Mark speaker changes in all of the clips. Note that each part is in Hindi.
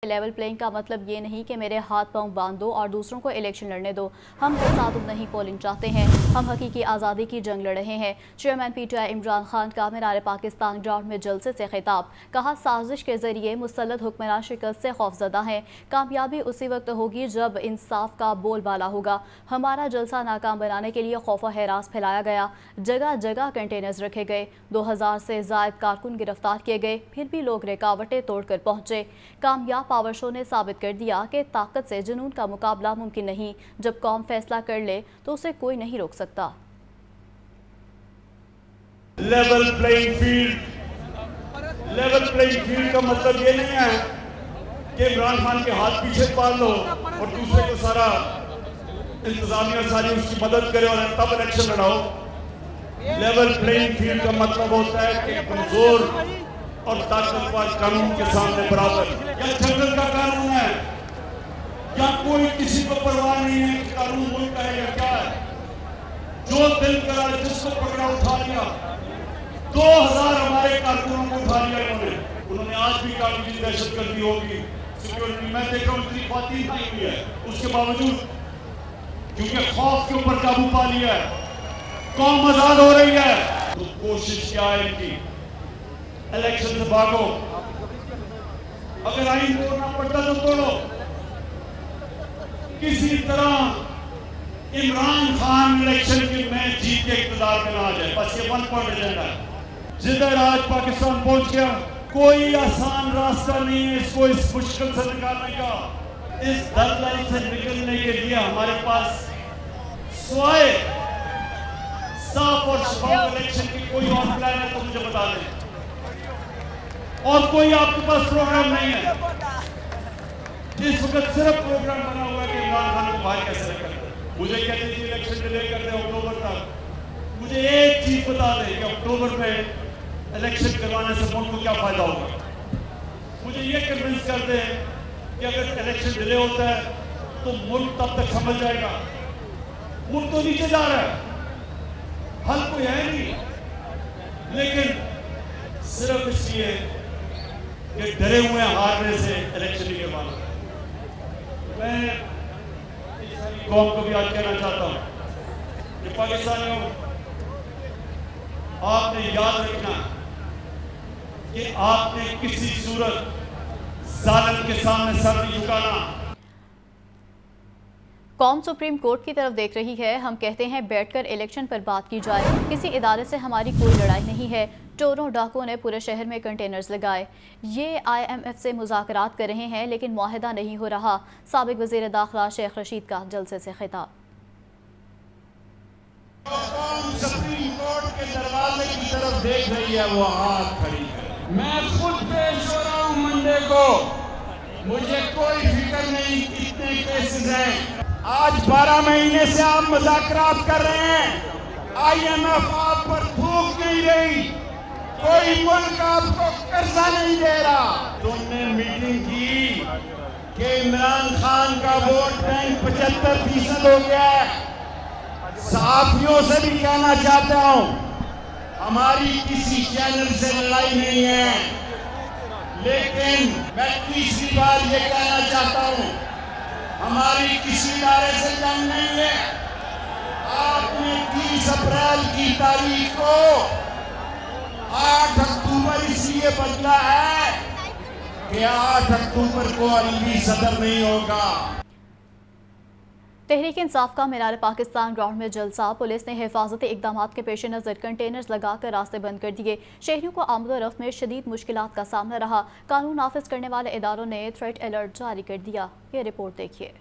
Speaker 1: लेवल प्लेइंग का मतलब ये नहीं कि मेरे हाथ पांव बांध दो और दूसरों को इलेक्शन लड़ने दो। हम तसादुम नहीं पोलिंग चाहते हैं, हम हकीकी आज़ादी की जंग लड़ रहे हैं। चेयरमैन PTI इमरान खान का मीनार पाकिस्तान ग्राउंड में जलसे से खिताब। कहा, साजिश के जरिए मुसल्लत हुक्मरान शिकस्त से खौफजदा हैं। कामयाबी उसी वक्त होगी जब इंसाफ का बोलबाला होगा। हमारा जलसा नाकाम बनाने के लिए खौफ हरास फैलाया गया, जगह जगह कंटेनर्स रखे गए, 2000 से जायद कारकुन गिरफ्तार किए गए, फिर भी लोग रुकावटें तोड़कर पहुंचे। कामयाब पावर शो ने साबित कर दिया कि ताकत से जुनून का मुकाबला मुमकिन नहीं। जब कौम फैसला कर ले तो उसे कोई नहीं रोक सकता।
Speaker 2: लेवल प्लेइंग फील्ड का मतलब ये नहीं है कि इमरान खान के हाथ पीछे पाल लो और दूसरे को सारा इंतजामिया सारी उसकी मदद करे और तब इलेक्शन लड़ाओ। लेवल प्लेइंग फील्ड का मतलब होता है कि कमजोर और ताकतवर कानून के सामने बराबर। या जंगल का कानून है या कोई किसी को परवाह नहीं है कि कानून मुल्क का है या क्या है। जो दिल करा जिसको पकड़ा उठा लिया। 2000 हमारे कारकुनों को उठा लिया उन्होंने आज भी कानूनी दहशतगर्दी होगी, सिक्योरिटी मैं देख रहा हूँ इतनी ख्वातीन नहीं हुई है, उसके बावजूद क्योंकि खौफ के ऊपर काबू पा लिया है, कौम आजाद हो रही है। तो कोशिश क्या है इनकी, इलेक्शन से भागो, अगर आइन तोड़ना पड़ता तो तोड़ो। किसी तरह इमरान खान इलेक्शन की मैच जीत के इक़्तिदार में ना आ जाए, बस ये 1 पॉइंट एजेंडा है। जिधर आज पाकिस्तान पहुंच गया, कोई आसान रास्ता नहीं है इसको इस मुश्किल से निकालने का। इस दलदल से निकलने के लिए हमारे पास स्वाय साफ और शफाफ इलेक्शन की कोई और प्लान है तो मुझे बता दें, और कोई आपके पास प्रोग्राम नहीं है। इस वक्त सिर्फ प्रोग्राम बना हुआ है कि इमरान खान को बाहर कैसे रखें। मुझे कहते थे इलेक्शन डिले कर दे अक्टूबर तक। मुझे एक चीज बता दें कि अक्टूबर में इलेक्शन करवाने से मुल्क को क्या फायदा होगा। मुझे ये कन्विंस कर दे कि अगर इलेक्शन डिले होता है तो मुल्क तब तक समझ जाएगा मुल्क तो नीचे जा रहा है, हल कोई है नहीं, लेकिन सिर्फ इसलिए कि डरे हुए हारने से इलेक्शन नहीं करवाना। मैं इस सारी कौम को भी आज कहना चाहता हूं कि पाकिस्तानियों, आपने याद रखना कि आपने किसी सूरत जालिम के सामने सर नहीं झुकाना।
Speaker 1: कौम सुप्रीम कोर्ट की तरफ देख रही है। हम कहते हैं बैठकर इलेक्शन पर बात की जाए। किसी इदारे से हमारी कोई लड़ाई नहीं है। चोरों डाकुओं ने पूरे शहर में कंटेनर्स लगाए। ये IMF से मुज़ाकरात कर रहे हैं लेकिन मुआहिदा नहीं हो रहा। साबिक वज़ीर दाखिला शेख रशीद का जलसे से खिताब।
Speaker 2: कौम सुप्रीम कोर्ट के दरवाजे की तरफ देख रही है, वो हाथ खड़ी है। मैं खुद पेश हो रहा हूँ मंडे को, मुझे कोई फिक्र नहीं कितने केसेस हैं। आज 12 महीने से आप मुज़ाकरात कर रहे हैं, IMF आप पर थूक नहीं रही, कोई मुल्क आपको कर्जा नहीं दे रहा। तुमने मीटिंग की कि इमरान खान का वोट बैंक 75% हो गया है। साथियों से भी कहना चाहता हूं, हमारी किसी चैनल से लड़ाई नहीं है, लेकिन मैं तीसरी बार ये कहना चाहता हूं, हमारी किसी इदारे से जंग नहीं है। आपने 30 अप्रैल की तारीख को 8 अक्टूबर इसलिए बदला है कि 8 अक्टूबर को अरबी सदर नहीं होगा।
Speaker 1: तहरीक इंसाफ का मीनार पाकिस्तान ग्राउंड में जलसा। पुलिस ने हिफाजती इकदामात के पेश नज़र कंटेनर्स लगाकर रास्ते बंद कर दिए। शहरियों को आमदोरफ्त में शदीद मुश्किलात का सामना रहा। कानून नाफिज करने वाले इदारों ने थ्रेट अलर्ट जारी कर दिया। ये रिपोर्ट देखिए।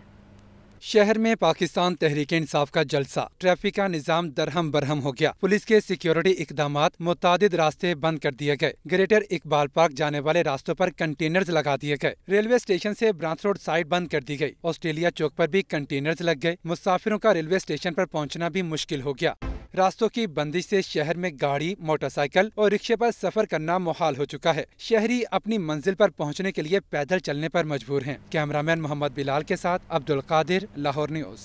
Speaker 3: शहर में पाकिस्तान तहरीक इंसाफ का जलसा। ट्रैफिक का निजाम दरहम बरहम हो गया। पुलिस के सिक्योरिटी इकदामात, मुतादिद रास्ते बंद कर दिए गए। ग्रेटर इकबाल पार्क जाने वाले रास्तों पर कंटेनर्स लगा दिए गए। रेलवे स्टेशन से ब्रांच रोड साइड बंद कर दी गई। ऑस्ट्रेलिया चौक पर भी कंटेनर्स लग गए। मुसाफिरों का रेलवे स्टेशन पर पहुंचना भी मुश्किल हो गया। रास्तों की बंदिश से शहर में गाड़ी, मोटरसाइकिल और रिक्शे पर सफर करना मुहाल हो चुका है। शहरी अपनी मंजिल पर पहुंचने के लिए पैदल चलने पर मजबूर हैं। कैमरामैन मोहम्मद बिलाल के साथ Abdul Qadir, Lahore news.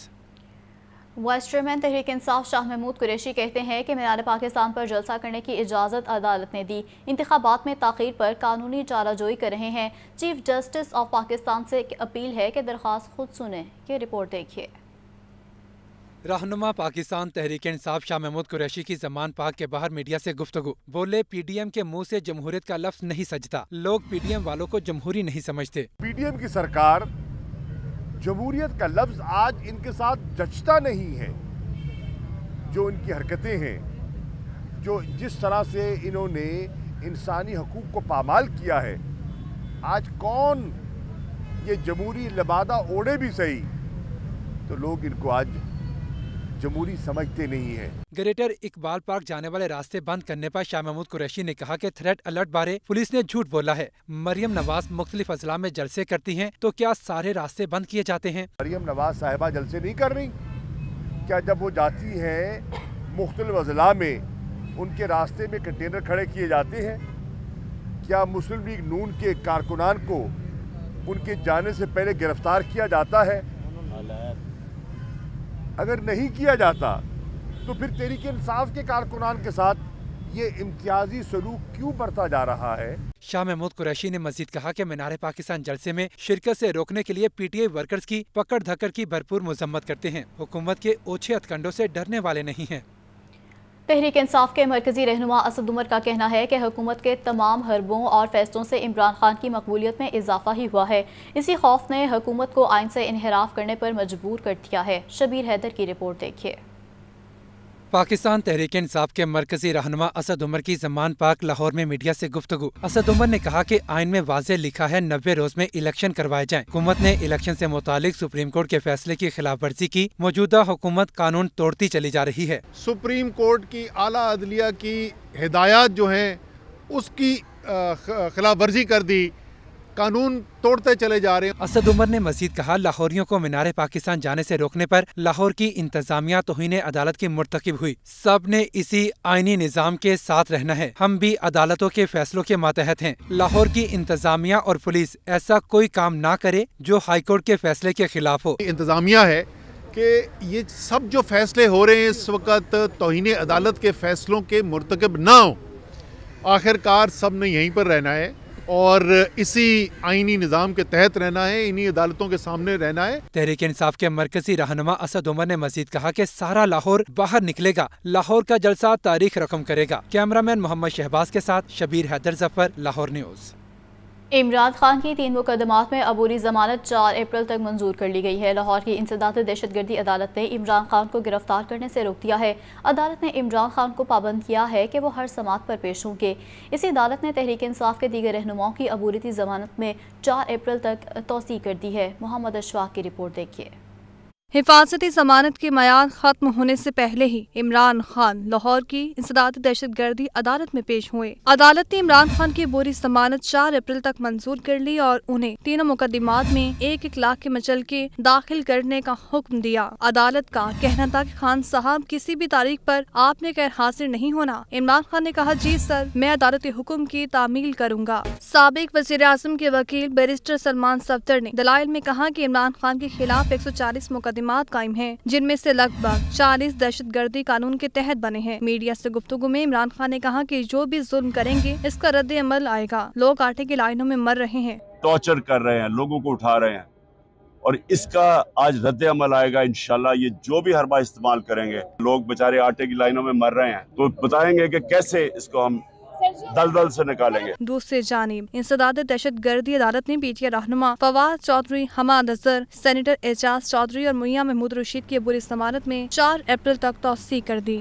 Speaker 1: Vice chairman Tehreek Insaf Shah Mahmood Qureshi कहते हैं कि मीनार पाकिस्तान पर जलसा करने की इजाज़त अदालत ने दी। इंतखाबात में ताख़ीर पर कानूनी चाराजोई कर रहे हैं। चीफ जस्टिस ऑफ पाकिस्तान से अपील है कि दरख्वास्त खुद सुने। ये रिपोर्ट देखिए।
Speaker 3: रहनुमा पाकिस्तान तहरीक इंसाफ शाह महमूद कुरैशी की जमान पाक के बाहर मीडिया से गुफ्तगू। बोले, पीडीएम के मुंह से जमहूरियत का लफ्ज नहीं सजता। लोग पीडीएम वालों को जमहूरी नहीं समझते।
Speaker 4: पीडीएम की सरकार जमहूरियत का लफ्ज आज इनके साथ जचता नहीं है। जो इनकी हरकतें हैं, जो जिस तरह से इन्होंने इंसानी हकूक को पामाल किया है, आज कौन ये जमहूरी लिबादा ओढ़े भी सही तो लोग इनको आज जमहूरी समझते नहीं है।
Speaker 3: ग्रेटर इकबाल पार्क जाने वाले रास्ते बंद करने पर शाह महमूद कुरैशी ने कहा कि थ्रेट अलर्ट बारे पुलिस ने झूठ बोला है। मरियम नवाज मुख्तलिफ अजला में जलसे करती हैं, तो क्या सारे रास्ते बंद किए जाते हैं?
Speaker 4: मरियम नवाज साहिबा जलसे नहीं कर रही क्या? जब वो जाती हैं मुख्तलिफ अजला में, उनके रास्ते में कंटेनर खड़े किए जाते हैं? क्या मुस्लिम लीग नून के कारकुनान को उनके जाने से पहले गिरफ्तार किया जाता है? अगर नहीं किया जाता तो फिर तहरीक इंसाफ के कारकुनान के साथ ये इम्तियाजी सलूक क्यों बढ़ता जा रहा है?
Speaker 3: शाह महमूद कुरैशी ने मजीद कहा कि मीनार पाकिस्तान जलसे में शिरकत से रोकने के लिए पीटीआई वर्कर्स की पकड़ धक्कर की भरपूर मजम्मत करते हैं। हुकूमत के ओछे हथकंडों से डरने वाले नहीं हैं।
Speaker 1: तहरीक इंसाफ के मरकजी रहनुमा असद उमर का कहना है कि हुकूमत के तमाम हरबों और फैसलों से इमरान खान की मकबूलियत में इजाफा ही हुआ है। इसी खौफ ने हुकूमत को आइन से इन्हिराफ करने पर मजबूर कर दिया है। शबीर हैदर की रिपोर्ट देखिए।
Speaker 3: पाकिस्तान तहरीक इंसाफ के मरकजी रहनुमा असद उमर की जमान पाक लाहौर में मीडिया से गुफ्तगू। असद उमर ने कहा कि आइन में वाज़ेह लिखा है 90 रोज में इलेक्शन करवाए जाएं। हुकूमत ने इलेक्शन से मुतालिक सुप्रीम कोर्ट के फैसले की खिलाफ वर्जी की। मौजूदा हुकूमत कानून तोड़ती चली जा रही है।
Speaker 5: सुप्रीम कोर्ट की आला अदलिया की हिदायत जो है उसकी खिलाफ वर्जी कर दी, कानून तोड़ते चले जा रहे हैं।
Speaker 3: असद उमर ने मजीद कहा, लाहौरियों को मीनार पाकिस्तान जाने से रोकने पर लाहौर की इंतजामिया तौहीन अदालत की मुर्तकिब हुई। सब ने इसी आईनी निज़ाम के साथ रहना है। हम भी अदालतों के फैसलों के मातहत हैं। लाहौर की इंतजामिया और पुलिस ऐसा कोई काम ना करे जो हाईकोर्ट के फैसले के खिलाफ हो।
Speaker 5: इंतजामिया है कि ये सब जो फैसले हो रहे हैं इस वक्त तौहीन अदालत के फैसलों के मुर्तकिब ना हो। आखिरकार सब ने यहीं पर रहना है और इसी आईनी निज़ाम के तहत रहना है, इन्हीं अदालतों के सामने रहना है।
Speaker 3: तहरीक इंसाफ के मरकजी रहनुमा असद उमर ने मजीद कहा कि सारा लाहौर बाहर निकलेगा। लाहौर का जलसा तारीख रकम करेगा। कैमरामैन मोहम्मद शहबाज के साथ शबीर हैदर जफर, लाहौर न्यूज़।
Speaker 1: इमरान खान की 3 मुकदमात में अबूरी जमानत 4 अप्रैल तक मंजूर कर ली गई है। लाहौर की इंसदाद दहशतगर्दी अदालत ने इमरान खान को गिरफ्तार करने से रोक दिया है। अदालत ने इमरान खान को पाबंद किया है कि वो हर समात पर पेश होंगे। इसी अदालत ने तहरीक इंसाफ के दीगर रहनुमाओं की अबूरी जमानत में 4 अप्रैल तक तोसी कर दी है। मोहम्मद अशफाक की रिपोर्ट देखिए।
Speaker 6: हिफाजती जमानत के मयाद खत्म होने से पहले ही इमरान खान लाहौर की इंसदाद दहशतगर्दी अदालत में पेश हुए। अदालत ने इमरान खान की बोरी जमानत 4 अप्रैल तक मंजूर कर ली और उन्हें तीनों मुकदमात में 1-1 लाख के मचलके दाखिल करने का हुक्म दिया। अदालत का कहना था कि खान साहब किसी भी तारीख पर आपने गैर हाजिर नहीं होना। इमरान खान ने कहा, जी सर, मैं अदालती हुक्म की तामील करूँगा। साबिक वज़ीर आज़म के वकील बैरिस्टर सलमान सफ्दर ने दलाइल में कहा कि इमरान खान के खिलाफ 140 मुकदमात कायम हैं, जिनमें से लगभग 40 दहशतगर्दी कानून के तहत बने हैं। मीडिया से गुफ्तगू में इमरान खान ने कहा कि जो भी जुल्म करेंगे इसका रद्द अमल आएगा। लोग आटे की लाइनों में मर रहे हैं,
Speaker 2: टॉर्चर कर रहे हैं, लोगों को उठा रहे हैं और इसका आज रद्द अमल आएगा इंशाल्लाह। ये जो भी हरबा इस्तेमाल करेंगे, लोग बेचारे आटे की लाइनों में मर रहे हैं, तो बताएंगे कि कैसे इसको हम दलदल से निकालेंगे।
Speaker 6: दूसरी जानिब इंसदाद दहशतगर्दी अदालत ने पीटीआई रहनुमा फवाद चौधरी, हमाद अजहर, सेनेटर एजाज चौधरी और मियां महमूद रशीद की बुरी जमानत में 4 अप्रैल तक तौसी कर दी।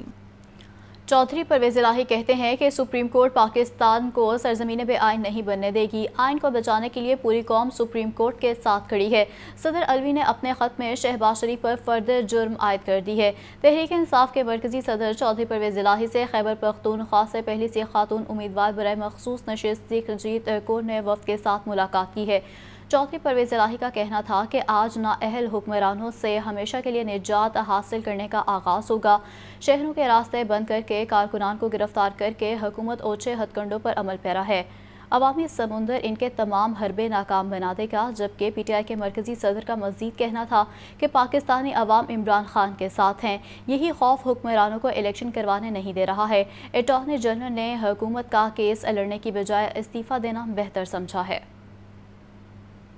Speaker 1: चौधरी परवेज इलाही कहते हैं कि सुप्रीम कोर्ट पाकिस्तान को सरजमीन पे आइन नहीं बनने देगी। आइन को बचाने के लिए पूरी कौम सुप्रीम कोर्ट के साथ खड़ी है। सदर अलवी ने अपने ख़त में शहबाज शरीफ पर फर्द जुर्म आयद कर दी है। तहरीक इंसाफ के मरकजी सदर चौधरी परवेज इलाही से खैबर पख्तूनख्वा से पहली सी खातून उम्मीदवार बराए मखसूस नशिस्त दिलजीत कौर ने वफ़द के साथ मुलाकात की है। चौधरी परवेज इलाही का कहना था कि आज नाअहल हुक्मरानों से हमेशा के लिए निजात हासिल करने का आगाज़ होगा। शहरों के रास्ते बंद करके कारकुनान को गिरफ्तार करके हुकूमत ओछे हथकंडों पर अमल पैरा है। अवामी समुंदर इनके तमाम हरबे नाकाम बना देगा। जबकि PTI के मरकजी सदर का मजीद कहना था कि पाकिस्तानी अवाम इमरान खान के साथ हैं। यही खौफ हुक्मरानों को इलेक्शन करवाने नहीं दे रहा है। अटॉर्नी जनरल ने हुकूमत का केस लड़ने की बजाय इस्तीफ़ा देना बेहतर समझा है।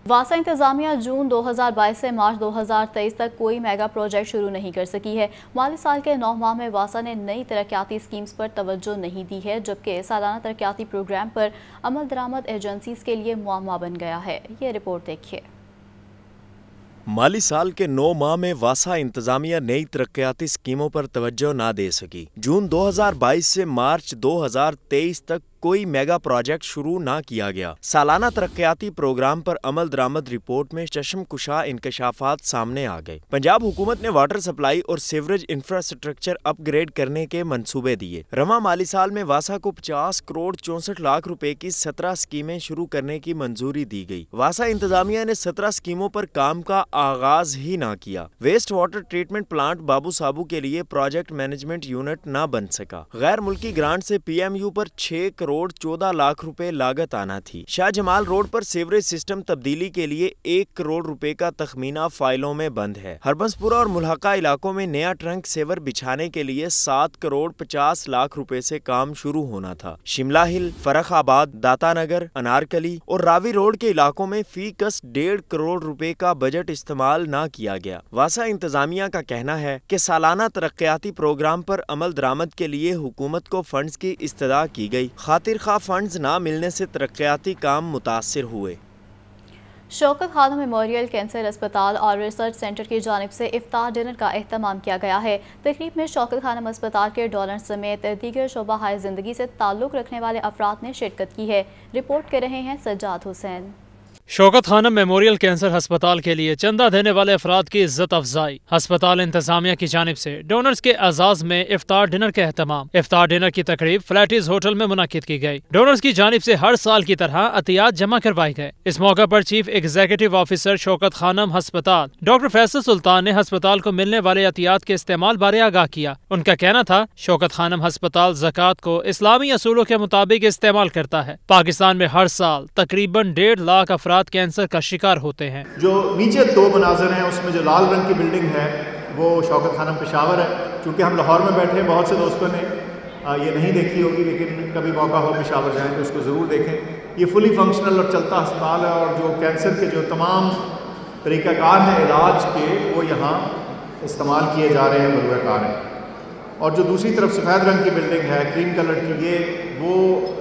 Speaker 1: वासा इंतजामिया जून 2022 से मार्च 2023 तक कोई मेगा प्रोजेक्ट शुरू नहीं कर सकी है। माली साल के 9 माह में वासा ने नई तरक्याती स्कीम्स पर तवज्जो नहीं दी है, जबकि सालाना तरक्याती प्रोग्राम पर अमल दरामद एजेंसीज के लिए मुआम्मा बन गया है। ये रिपोर्ट देखिए।
Speaker 7: माली साल के 9 माह में वासा इंतजामिया नई तरक्याती स्कीमों पर तवज्जो ना दे सकी। जून 2022 से मार्च 2023 तक कोई मेगा प्रोजेक्ट शुरू ना किया गया। सालाना तरक्याती प्रोग्राम पर अमल दरामद रिपोर्ट में चश्म कुशा इंकशाफात सामने आ गए। पंजाब हुकूमत ने वाटर सप्लाई और सीवरेज इंफ्रास्ट्रक्चर अपग्रेड करने के मंसूबे दिए। रवा माली साल में वासा को 50 करोड़ 64 लाख रुपए की 17 स्कीमें शुरू करने की मंजूरी दी गई। वासा इंतजामिया ने 17 स्कीमों पर काम का आगाज ही ना किया। वेस्ट वाटर ट्रीटमेंट प्लांट बाबू साबू के लिए प्रोजेक्ट मैनेजमेंट यूनिट ना बन सका। गैर मुल्की ग्रांट से PMU पर 6 करोड़ 14 लाख रुपए लागत आना थी। शाह जमाल रोड पर सीवरेज सिस्टम तब्दीली के लिए 1 करोड़ रुपए का तखमीना फाइलों में बंद है। हरबंसपुरा और मुल्हका इलाकों में नया ट्रंक सेवर बिछाने के लिए 7 करोड़ 50 लाख रुपए से काम शुरू होना था। शिमला हिल, फर्रुखाबाद, दातानगर, अनारकली और रावी रोड के इलाकों में फी कस 1.5 करोड़ रुपए का बजट इस्तेमाल ना किया गया। वासा इंतजामिया का कहना है कि सालाना तरक्याती प्रोग्राम पर अमल दरामद के लिए हुकूमत को फंड्स की इस्तदा की गई। खातिर खा फंड्स ना मिलने से तरक्याती काम मुतासिर हुए।
Speaker 1: शौकत खानम मेमोरियल कैंसर अस्पताल और रिसर्च सेंटर की जानिब से इफ्तार डिनर का एहतमाम किया गया है। तकरीब में शौकत खानम अस्पताल के डोनर समेत दीगर शोबा हाय जिंदगी से ताल्लुक़ रखने वाले अफराद ने शिरकत की है। रिपोर्ट कर रहे हैं सज्जाद हुसैन।
Speaker 8: शौकत खानम मेमोरियल कैंसर अस्पताल के लिए चंदा देने वाले अफराद की इज्जत अफजाई। अस्पताल इंतजामिया की जानिब से डोनर्स के एजाज में इफ्तार डिनर का एहतमाम। इफ्तार डिनर की तकरीब फ्लैटिस होटल में मुनाकिद की गई। डोनर्स की जानिब से हर साल की तरह अतियात जमा करवाए गए। इस मौका पर chief executive officer Shaukat Khanum अस्पताल डॉक्टर फैसल सुल्तान ने अस्पताल को मिलने वाले अतियात के इस्तेमाल बारे आगाह किया। उनका कहना था, शौकत खानम अस्पताल ज़कात को इस्लामी असूलों के मुताबिक इस्तेमाल करता है। पाकिस्तान में हर साल तकरीबन 1.5 लाख अफराद कैंसर का शिकार होते हैं। जो नीचे 2 मनाज़र हैं, उसमें जो लाल रंग की बिल्डिंग है वो शौकत खानम पेशावर है। चूँकि हम लाहौर में बैठे, बहुत से दोस्तों ने ये नहीं देखी होगी, लेकिन कभी मौका हो पेशावर जाएँ तो उसको ज़रूर देखें। ये फुली फंक्शनल और चलता अस्पताल है और जो कैंसर के जो तमाम तरीक़ाकार हैं इलाज के, वो यहाँ इस्तेमाल किए जा रहे हैं, बरूएकार हैं। और जो दूसरी तरफ सफ़ेद रंग की बिल्डिंग है, क्रीम कलर की, ये वो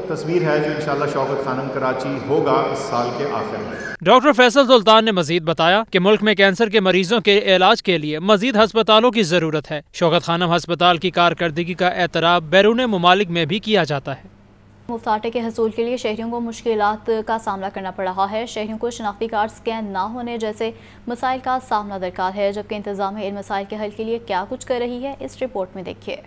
Speaker 8: तस्वीर है जो इंशाल्लाह शौकत खानम कराची होगा इस साल के आखिर में। डॉक्टर फैसल सुल्तान ने मजीद बताया कि मुल्क में कैंसर के मरीजों के इलाज के लिए मजीद अस्पतालों की जरूरत है। शौकत खानम अस्पताल की कारकर्दगी का एतराफ़ बैरून मुमालिक में भी किया जाता है।
Speaker 1: मुफ्त आटे के हसूल के लिए शहरियों को मुश्किलात का सामना करना पड़ रहा है। शहरियों को शनाख्ती कार्ड स्कैन ना होने जैसे मसाइल का सामना दरकार है, जबकि इंतजामिया इन मसाइल के हल के लिए क्या कुछ कर रही है, इस रिपोर्ट में देखिए।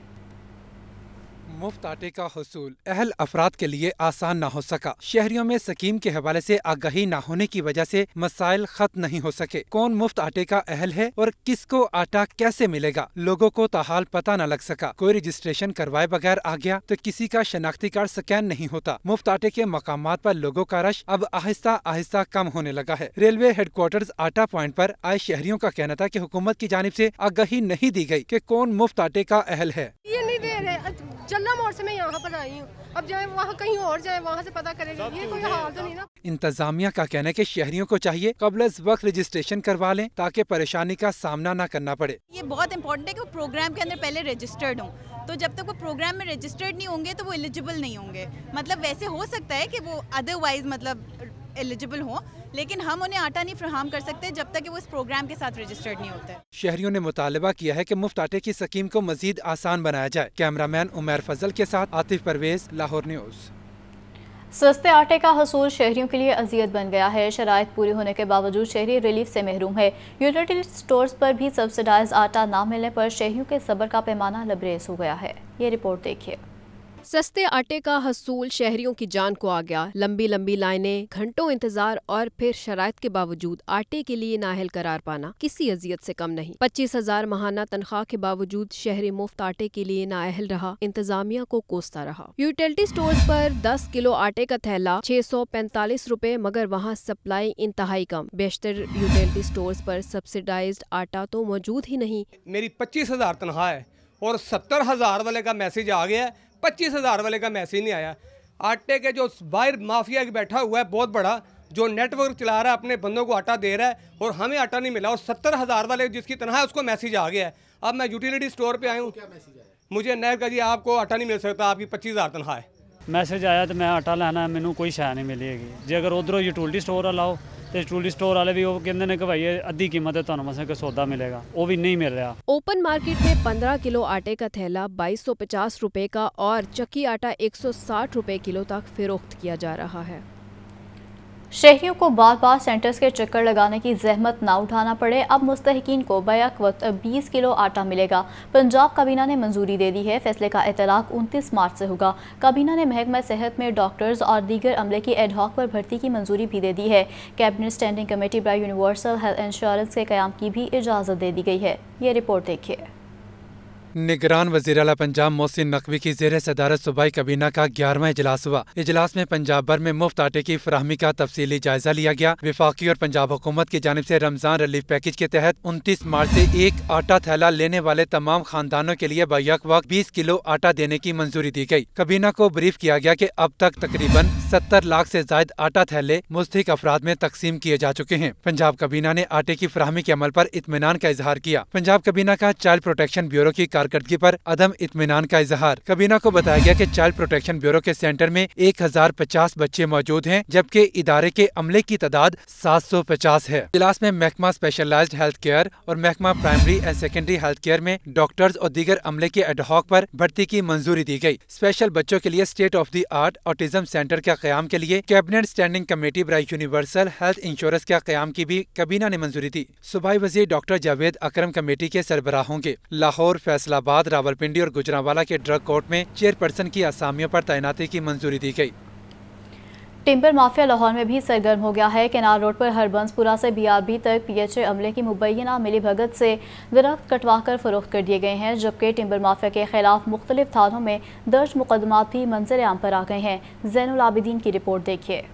Speaker 3: मुफ्त आटे का हसूल अहल अफराद के लिए आसान न हो सका। शहरियों में स्कीम के हवाले से आगाही न होने की वजह से मसाइल खत्म नहीं हो सके। कौन मुफ्त आटे का अहल है और किसको आटा कैसे मिलेगा, लोगों को ताहाल पता न लग सका। कोई रजिस्ट्रेशन करवाए बगैर आ गया तो किसी का शनाख्ती कार्ड स्कैन नहीं होता। मुफ्त आटे के मकामात पर लोगों का रश अब आहिस्ता आहिस्ता कम होने लगा है। रेलवे हेडक्वार्टर्स आटा पॉइंट पर आए शहरियों का कहना था कि हुकूमत की जानिब से आगाही नहीं दी गई कि कौन मुफ्त आटे का अहल है।
Speaker 9: ये नहीं दे रहे, चलना मोड़ से मैं यहाँ पर आई हूँ, अब जाए वहाँ कहीं और जाए, वहाँ से पता करेंगे। ये कोई हाल तो नहीं ना।
Speaker 3: इंतजामिया का कहना है कि शहरियों को चाहिए कबल वक्त रजिस्ट्रेशन करवा लें ताकि परेशानी का सामना न करना पड़े।
Speaker 10: ये बहुत इंपॉर्टेंट है कि वो प्रोग्राम के अंदर पहले रजिस्टर्ड हों। तो जब तक वो प्रोग्राम में रजिस्टर्ड नहीं होंगे तो वो एलिजिबल नहीं होंगे। मतलब वैसे हो सकता है कि वो अदरवाइज मतलब एलिजिबल हो, लेकिन हम उन्हें आटा नहीं फराहम कर सकते जब तक कि वो इस प्रोग्राम के साथ रजिस्टर्ड नहीं होता है।
Speaker 3: शहरियों ने मुतालबा किया है कि मुफ्त आटे की स्कीम को मजीद आसान बनाया जाए। कैमरामैन उमर फजल के साथ आतिफ परवेज, लाहौर न्यूज़।
Speaker 1: सस्ते आटे का हसूल शहरियों के लिए अजियत बन गया है। शराइत पूरी होने के बावजूद शहरी रिलीफ से महरूम है। यूटिलिटी स्टोर्स पर भी सब्सिडाइज आटा ना मिलने पर शहरियों के सब्र का पैमाना लबरेज हो गया है। ये रिपोर्ट देखिए।
Speaker 11: सस्ते आटे का हसूल शहरियों की जान को आ गया। लंबी लंबी लाइनें, घंटों इंतजार और फिर शराइत के बावजूद आटे के लिए नाअहल करार पाना किसी अजियत से कम नहीं। 25,000 माहाना तनख्वाह के बावजूद शहरी मुफ्त आटे के लिए नाअहल रहा, इंतजामिया को कोसता रहा। यूटिलिटी स्टोर्स पर 10 किलो आटे का थैला 645 रुपए, मगर वहाँ सप्लाई इंतहाई कम। बेशतर यूटिलिटी स्टोर्स पर सब्सिडाइज्ड आटा तो मौजूद ही नहीं।
Speaker 12: मेरी 25,000 तनख्वाह है और 70,000 वाले का मैसेज आ गया है, 25,000 वाले का मैसेज नहीं आया। आटे के जो बाहर माफिया बैठा हुआ है बहुत बड़ा, जो नेटवर्क चला रहा है, अपने बंदों को आटा दे रहा है और हमें आटा नहीं मिला। और 70,000 वाले जिसकी तनख्वाह है उसको मैसेज आ गया है। अब मैं यूटिलिटी स्टोर पे आया हूँ, मुझे नैब का जी आपको आटा नहीं मिल सकता, आपकी 25,000 तनख्वाह है।
Speaker 13: मैसेज आया तो मैं आटा लेना, मैनू कोई शै नहीं मिलेगी। जे अगर उधरों यूटिलिटी स्टोर लाओ तो यूटिलिटी स्टोर वाले भी वो कहते हैं कि भाई अद्धी कीमत है तो मसले का सौदा मिलेगा, वो भी नहीं मिल रहा।
Speaker 11: ओपन मार्केट में 15 किलो आटे का थैला 2250 रुपए का और चक्की आटा 160 रुपए किलो तक फरोख्त किया जा रहा है।
Speaker 1: शहरियों को बार बार सेंटर्स के चक्कर लगाने की जहमत ना उठाना पड़े। अब मुस्तहिकीन को बैक वक्त 20 किलो आटा मिलेगा। पंजाब काबीना ने मंजूरी दे दी है। फैसले का इतलाक 29 मार्च से होगा। काबीना ने महकमा सेहत में डॉक्टर्स और दीगर अमले की एडहॉक पर भर्ती की मंजूरी भी दे दी है। कैबिनेट स्टैंडिंग कमेटी बराए यूनिवर्सल हेल्थ इंश्योरेंस के क़याम की भी इजाज़त दे दी गई है। ये रिपोर्ट देखिए।
Speaker 3: निगरान वज़ीर आला पंजाब मोहसिन नकवी की ज़ेर सदारत सूबाई काबीना का 11वां इजलास हुआ। इजलास में पंजाब भर में मुफ्त आटे की फराहमी का तफसीली जायजा लिया गया। विफाकी और पंजाब हुकूमत की जानिब से रमजान रिलीफ पैकेज के तहत 29 मार्च से एक आटा थैला लेने वाले तमाम खानदानों के लिए बैक वक्त 20 किलो आटा देने की मंजूरी दी गई। काबीना को ब्रीफ किया गया कि अब तक तकरीबन 70 लाख से जायद आटा थैले मुस्तहिक अफराद में तकसीम किए जा चुके हैं। पंजाब काबीना ने आटे की फराहमी के अमल पर इत्मीनान का इजहार किया। पंजाब काबीना का चाइल्ड प्रोटेक्शन ब्यूरो की कारकर्दगी पर अदम इत्मीनान का इजहार। काबीना को बताया गया कि चाइल्ड प्रोटेक्शन ब्यूरो के सेंटर में 1050 बच्चे मौजूद हैं, जबकि इदारे के अमले की तादाद 750 है। इजलास में महकमा स्पेशलाइज्ड हेल्थ केयर और महकमा primary and secondary health care में डॉक्टर्स और दीगर अमले के एडहॉक पर भर्ती की मंजूरी दी गई। स्पेशल बच्चों के लिए state of the art autism centre के क़याम के लिए कैबिनेट स्टैंडिंग कमेटी बराए यूनिवर्सल हेल्थ इंश्योरेंस के क़याम की भी काबीना ने मंजूरी दी। सूबाई वज़ीर डॉक्टर जावेद अकरम कमेटी के सरबराह होंगे। लाहौर, फैसलाबाद, रावलपिंडी और गुजरांवाला के ड्रग कोर्ट में चेयरपर्सन की असामियों पर तैनाती की मंजूरी दी गई।
Speaker 1: टिम्बर माफिया लाहौर में भी सरगर्म हो गया है। केनाल रोड पर हरबंसपुरा से BRB तक PHA अमले की मुबैना मिली भगत से दरख्त कटवा कर फरोख्त कर दिए गए हैं, जबकि टिम्बर माफिया के खिलाफ मुख्तलिफ थानों में दर्ज मुकदमात भी मंजर आम पर आ गए हैं। ज़ैनुल आबिदीन की रिपोर्ट देखिए।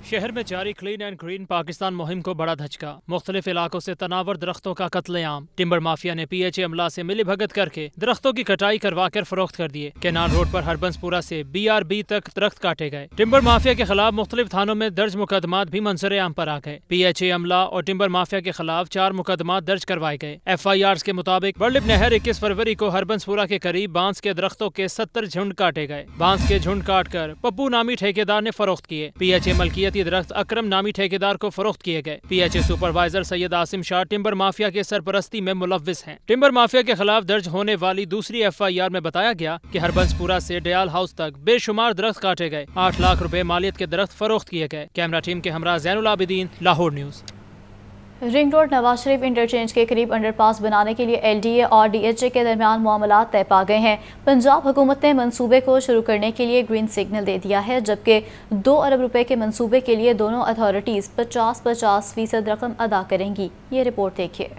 Speaker 8: शहर में जारी क्लीन एंड ग्रीन पाकिस्तान मुहिम को बड़ा धचका। मुख्तलिफ इलाकों से तनावर दरख्तों का कत्लेआम। टिम्बर माफिया ने PHA अमला से मिली भगत करके दरख्तों की कटाई करवा कर फरोख्त कर दिए। केनाल रोड पर हरबंसपुरा से BRB तक दरख्त काटे गए। टिम्बर माफिया के खिलाफ मुख्तलिफ थानों में दर्ज मुकदमात भी मंजर आम पर आ गए। PHA अमला और टिम्बर माफिया के खिलाफ 4 मुकदमात दर्ज करवाए गए। FIRs के मुताबिक बर्लिप नहर 21 फरवरी को हरबंसपुरा के करीब बांस के दरख्तों के 70 झुंड काटे गए। बांस के झुंड काट कर पप्पू नामी ठेकेदार ने फरोख्त किए। PHA मलकियती दरख्त अकरम नामी ठेकेदार को फरोख्त किए गए। PHA supervisor Syed Asim Shah timber mafia के सरपरस्ती में मुलव्विस हैं। टिम्बर माफिया के खिलाफ दर्ज होने वाली दूसरी FIR में बताया गया कि हरबंसपुरा से डयाल हाउस तक बेशुमार दरख्त काटे गए। 8 लाख रुपए मालियत के दरख्त फरोख्त किए गए। कैमरा टीम के हमरा Zainul Abideen, Lahore news.
Speaker 1: Ring road Nawaz Sharif interchange के करीब अंडरपास बनाने के लिए LDA और DHA के दरमियान मामलात तय पा गए हैं। पंजाब हुकूमत ने मंसूबे को शुरू करने के लिए ग्रीन सिग्नल दे दिया है, जबकि 2 अरब रुपए के मंसूबे के लिए दोनों अथॉरिटीज़ 50-50% रकम अदा करेंगी। ये रिपोर्ट देखिए।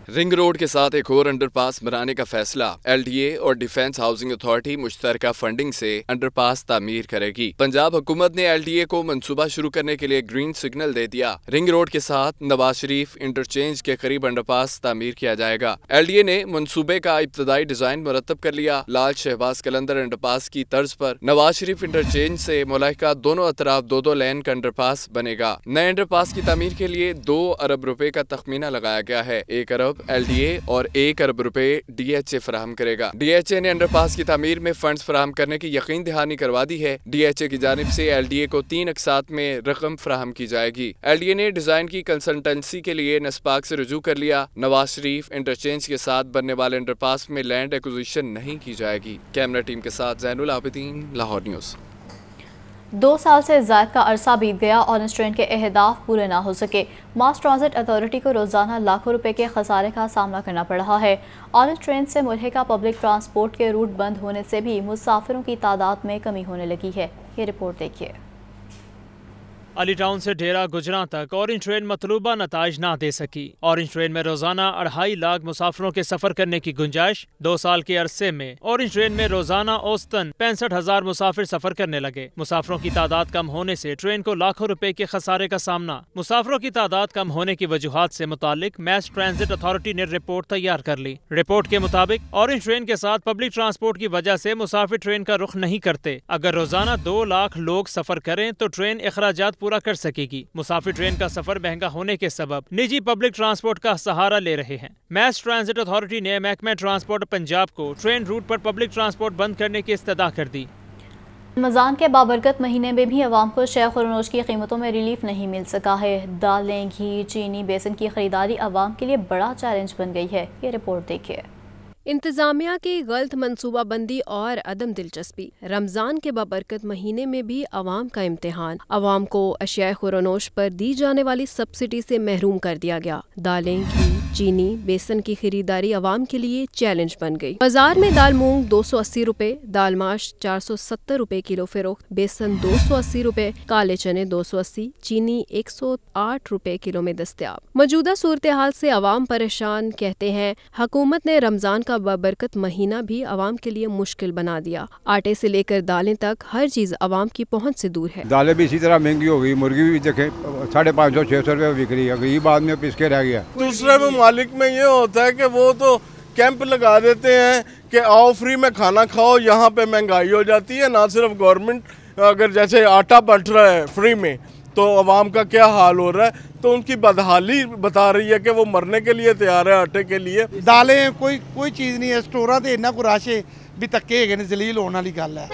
Speaker 14: रिंग रोड के साथ एक और अंडरपास बनाने का फैसला। LDA और डिफेंस हाउसिंग अथॉरिटी मुश्तरका फंडिंग से अंडरपास तामीर करेगी। पंजाब हुकूमत ने LDA को मंसूबा शुरू करने के लिए ग्रीन सिग्नल दे दिया। रिंग रोड के साथ नवाज शरीफ इंटरचेंज के करीब अंडरपास तामीर किया जाएगा। LDA ने मंसूबे का इब्तदाई डिजाइन मुरतब कर लिया। लाल शहबाज कलंदर अंडरपास की तर्ज पर नवाज शरीफ इंटरचेंज से मुलाहिका दोनों अतराफ 2-2 लेन का अंडरपास बनेगा। नए अंडरपास की तामीर के लिए 2 अरब रुपए का तखमीना लगाया गया है। 1 अरब LDA और 1 अरब रुपए DHA फराहम करेगा। DHA ने अंडरपास की तामीर में फंड्स फराहम करने की यकीन दहानी करवा दी है। DHA की जानिब से LDA को 3 अक़सात में रकम फराहम की जाएगी। LDA ने डिजाइन की कंसल्टेंसी के लिए नस्पाक से रुजू कर लिया। नवाज शरीफ इंटरचेंज के साथ बनने वाले अंडरपास में लैंड एक्विजिशन नहीं की जाएगी। कैमरा टीम के साथ ज़ैनुल आबिदीन, लाहौर न्यूज़।
Speaker 1: 2 साल से ज़्यादा का अरसा बीत गया और इस ट्रेन के अहदाफ पूरे ना हो सके। मास ट्रांजिट अथॉरिटी को रोज़ाना लाखों रुपए के खसारे का सामना करना पड़ रहा है। और इस ट्रेन से मुल्हिका पब्लिक ट्रांसपोर्ट के रूट बंद होने से भी मुसाफिरों की तादाद में कमी होने लगी है। ये रिपोर्ट देखिए।
Speaker 8: अली टाउन से डेरा गुजरां तक ऑरेंज ट्रेन मतलूबा नताइज ना दे सकी। ऑरेंज ट्रेन में रोजाना 2.5 लाख मुसाफिरों के सफर करने की गुंजाइश। 2 साल के अरसे में ऑरेंज ट्रेन में रोजाना औसतन 65,000 मुसाफिर सफर करने लगे। मुसाफिरों की तादाद कम होने से ट्रेन को लाखों रुपए के खसारे का सामना। मुसाफिरों की तादाद कम होने की वजूहात से मुतालिक मैस ट्रांजिट अथॉरिटी ने रिपोर्ट तैयार कर ली। रिपोर्ट के मुताबिक ऑरेंज ट्रेन के साथ पब्लिक ट्रांसपोर्ट की वजह से मुसाफिर ट्रेन का रुख नहीं करते। अगर रोजाना 2 लाख लोग सफर करें तो ट्रेन अखराजात पूरा कर सकेगी। मुसाफिर ट्रेन का सफर महंगा होने के सबब निजी पब्लिक ट्रांसपोर्ट का सहारा ले रहे हैं। मैस ट्रांजिट अथॉरिटी ने महकमा ट्रांसपोर्ट पंजाब को ट्रेन रूट पर पब्लिक ट्रांसपोर्ट बंद करने की इस्तदा कर दी।
Speaker 1: रमज़ान के बाबरकत महीने में भी अवाम को शय खुरनोश की कीमतों में रिलीफ नहीं मिल सका है। दालें, घी, चीनी, बेसन की खरीदारी अवाम के लिए बड़ा चैलेंज बन गई है। ये रिपोर्ट देखिए।
Speaker 11: इंतजामिया की गलत मनसूबाबंदी और अदम दिलचस्पी। रमजान के बाबरकत महीने में भी अवाम का इम्तिहान। अवाम को अशिया खुरनोश पर दी जाने वाली सब्सिडी से महरूम कर दिया गया। दालें, घी, चीनी, बेसन की खरीदारी अवाम के लिए चैलेंज बन गई। बाजार में दाल मूंग 280 रुपए, दाल माश 470 रुपए किलो फरोख्त, बेसन 280 रुपए, काले चने 280, चीनी 108 रुपए किलो में दस्तयाब। मौजूदा सूरत हाल से अवाम परेशान। कहते हैं हुकूमत ने रमजान का बाबरकत महीना भी अवाम के लिए मुश्किल बना दिया। आटे से लेकर दालें तक हर चीज अवाम की पहुँच से दूर है।
Speaker 15: दालें भी इसी तरह महंगी हो गई, मुर्गी भी देखे 550-600 रुपए बिक रही है। गरीब आदमी पिस के रह गया।
Speaker 16: दूसरे मालिक में ये होता है कि वो तो कैंप लगा देते हैं कि आओ फ्री में खाना खाओ। यहाँ पे महंगाई हो जाती है। ना सिर्फ गवर्नमेंट, अगर जैसे आटा बंट रहा है फ्री में तो आवाम का क्या हाल हो रहा है। तो उनकी बदहाली बता रही है कि वो मरने के लिए तैयार है आटे के लिए।
Speaker 17: दालें कोई चीज़ नहीं है। स्टोरां ते इन्ना को रश है भी धक्के है जलील होने वाली गल है।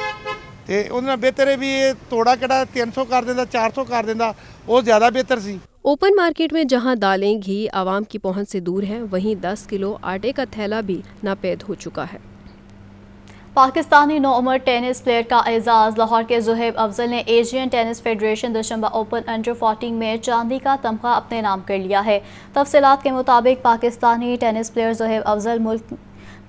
Speaker 17: तो उन्होंने बेहतर है भी ये तोड़ा कड़ा 300 कर देंदा, 400 कर देंदा, वो ज़्यादा बेहतर सी।
Speaker 11: ओपन मार्केट में जहां दालें, घी आवाम की पहुंच से दूर है, वहीं 10 किलो आटे का थैला भी नापेद हो चुका है।
Speaker 1: पाकिस्तानी नौउम्र टेनिस प्लेयर का एजाज़। लाहौर के ज़ुहैब अफजल ने Asian tennis federation Dushanbe open under 14 में चांदी का तमगा अपने नाम कर लिया है। तफसीलात के मुताबिक पाकिस्तानी टेनिस प्लेयर ज़ुहैब अफजल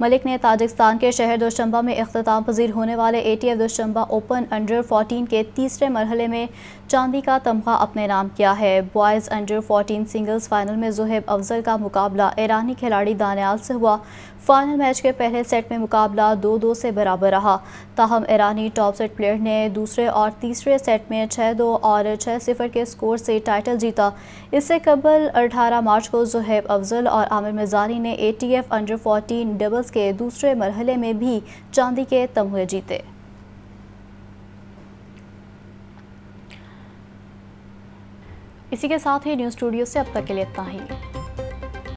Speaker 1: मलिक ने ताजिकिस्तान के शहर दुशंबा में इख्तिताम पजीर होने वाले ATF दुशंबा ओपन अंडर 14 के तीसरे मरहले में चांदी का तमगा अपने नाम किया है। बॉयज़ अंडर 14 सिंगल्स फाइनल में ज़ुहैब अफजल का मुकाबला ईरानी खिलाड़ी दानियाल से हुआ। फाइनल मैच के पहले सेट में मुकाबला 2-2 से बराबर रहा। ताहम ईरानी टॉप सेट प्लेयर ने दूसरे और तीसरे सेट में 6-2 और 6-0 के स्कोर से टाइटल जीता। इससे कबल 18 मार्च को ज़ुहैब अफजल और आमिर मिज़ारी ने ATF अंडर 14 डबल्स के दूसरे मरहले में भी चांदी के तमगे जीते। इसी के साथ ही न्यूज़ स्टूडियो से अब तक के लिए इतना ही।